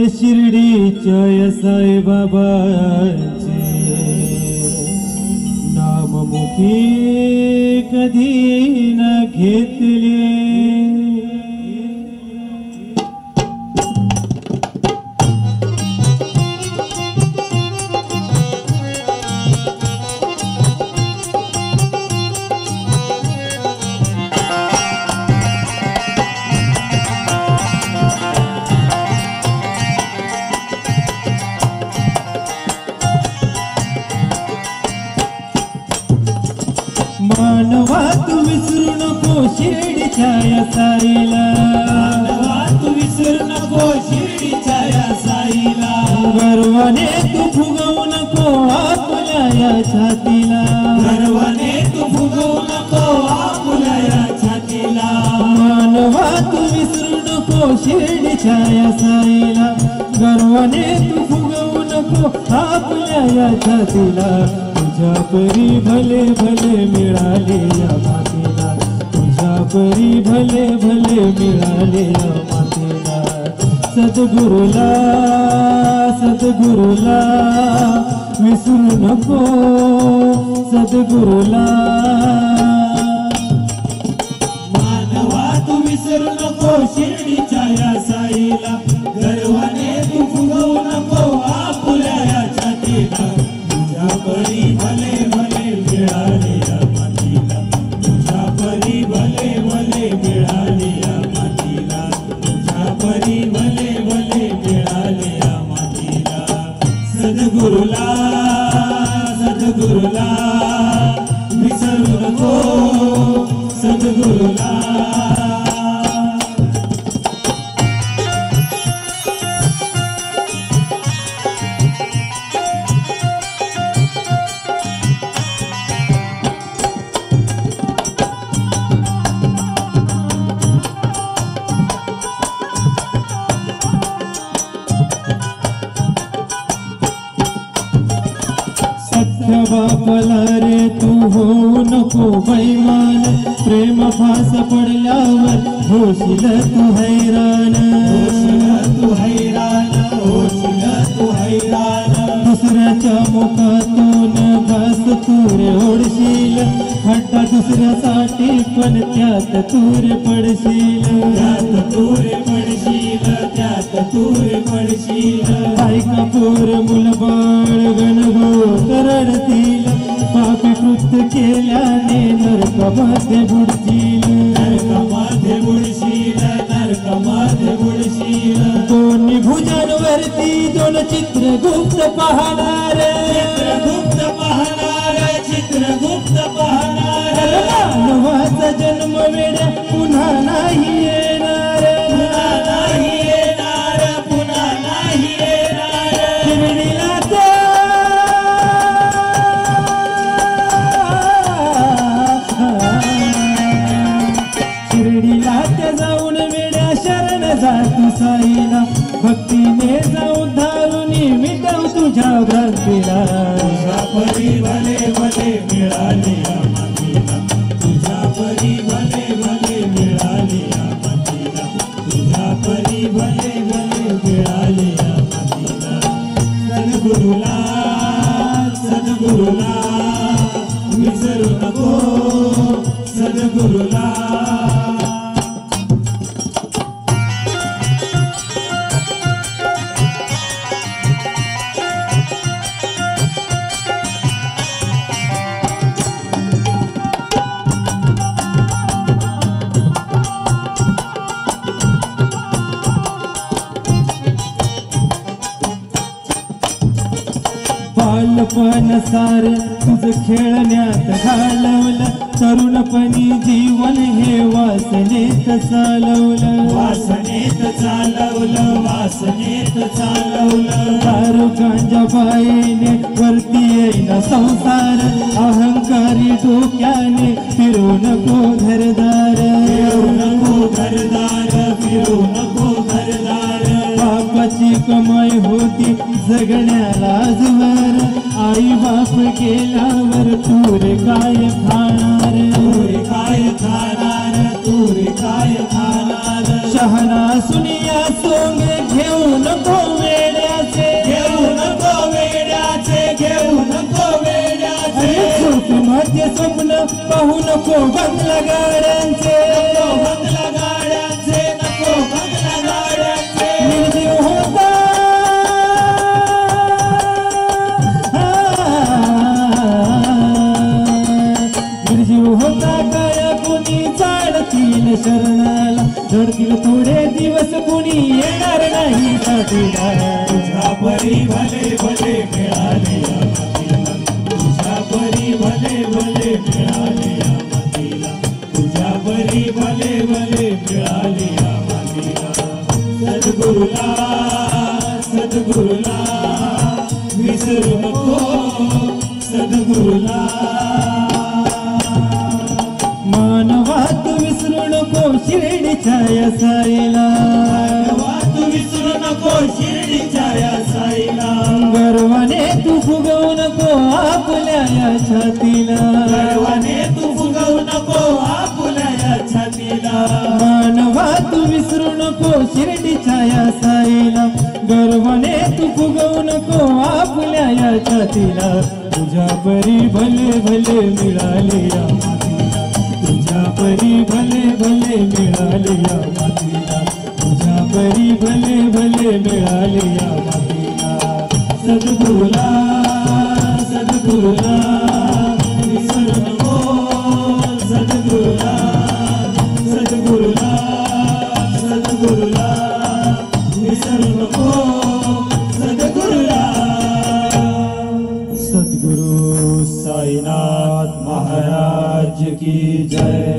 शिर्डीच्या या साईबाबांचे नाममुखी कधी न घेतले। मानवा तू विसरू नको शिर्डीच्या या साईला, मानवा तू विसरू नको शिर्डीच्या या साईला, गर्वाने तू फुगवू नको आपल्या या छातीला, गर्वाने तू फुगवू नको आपल्या या छातीला। मानवा तू विसरू नको शिर्डीच्या या साईला, गर्वाने तू फुगवू नको आपल्या या छातीला। तुझ्या परी भले भले मिळाले या मातेला, तुझ्या परी भले भले मिळाले या मातेला। सद्गुरुला सद्गुरुला विसरू नको सद्गुरुला। मानवा तू विसरू नको शिर्डीच्या या साईला, गर्वाने तू फुगवू नको आपल्या या छातीला। तुझ्या परी भले भले मिळाले या मातीला, तुझ्या परी भले भले मिळाले या मातीला, तुझ्या परी भले भले मिळाले या मातीला। सद्गुरुला सद्गुरुला विसरू नको सद्गुरुला। बापला रे तू होऊ नको बैमान, प्रेम फास पडल्यावर होशील तू हैराण, होशील तू हैराण, होशील तू हैराण। दुसऱ्याच्या मुखातून घास तूरे ओढशील, हट्टा दुसऱ्यासाठी पण त्यात तूरे पडशील, त्यात तूरे पडशील, त्यात तूरे पडशील। ऐका पोर मुलबाळ गणगो रडतील, पापी कृत्य केल्याने नरकामध्ये बुडतील, नरकामध्ये बुडशील, नरकामध्ये बुडशील। दोन्ही भुजांवरती दोन चित्रगुप्त पाहणार, चित्रगुप्त पाहणार, चित्रगुप्त पाहणार। मानवाचा जन्म वेड्या पुन्हा नाही येणार, पुन्हा नाही येणार, पुन्हा नाही येणार। शिर्डीला शिर्डीला त्या जाऊन वेड्या शरण जा तू साईला, भक्तीने जाऊन धारून मिटव तुझ्या भक्तीला। तुझ्या परी भले भले मिळाले या मातीला, तुझ्या परी भले भले मिळाले या मातीला, तुझ्या परी भले भले मिळाले या मातीला। सद्गुरुला सद्गुरुला विसरू नको सद्गुरुला। बालपण सार तुझं खेळण्यात घालवलं, तरुणपणी जीवन हे वासनेत चालवलं, वासनेत चालवलं, वासनेत चालवलं। दारू गांजा बाईने वरती येईना संसार, अहंकारी डोक्याने फिरू नको घरदार, फिरू नको घरदार, फिरू नको घरदार। बापाची कमाई होती जगण्याला आजवर, आई बाप गेल्यावर तूर काय खाणार, तूर काय खाणार, तूर काय खाणार। शहाणा सुनिया सोंग घेऊ नको मोठे स्वप्न पाहू नको बंगला गाड्यांचे बंगला गाड्यांचे नको बंगला गाड्यांचे निर्जीव होता निर्जीव होता काय कुणी चालतील शरणाला धडतील थोडे दिवस कुणी येणार नाही साथीला तुझ्या परी भले भले मिळाले या मातीला तुझ्या परी भले भले मिळाले या मातीला तुझ्या परी भले भले मिळाले या मातीला सद्गुरुला सद्गुरुला विसरू नको सद्गुरुला मानवा तू विसरू नको शिर्डीच्या या साईला तू विसरू नको शिर्डीच्या या साईला गर्वाने तू फुगवू नको आपल्या या छातीला गर्वाने तू फुगवू नको आपुल्या या छातीला मानवा तू विसरू नको शिर्डीच्या या साईला गर्वाने तू फुगवू नको आपल्या या छातीला तुझ्या परी भले भले मिळाले या मातीला तुझ्या परी भले भले मिळाले या मातीला तुझ्या परी भले भले मिळाले या मातीला सद्गुरुला सद्गुरुला विसरू नको सद्गुरुला सद्गुरुला सद्गुरुला विसरू नको सद्गुरुला सद्गुरु साईनाथ महाराज की जय।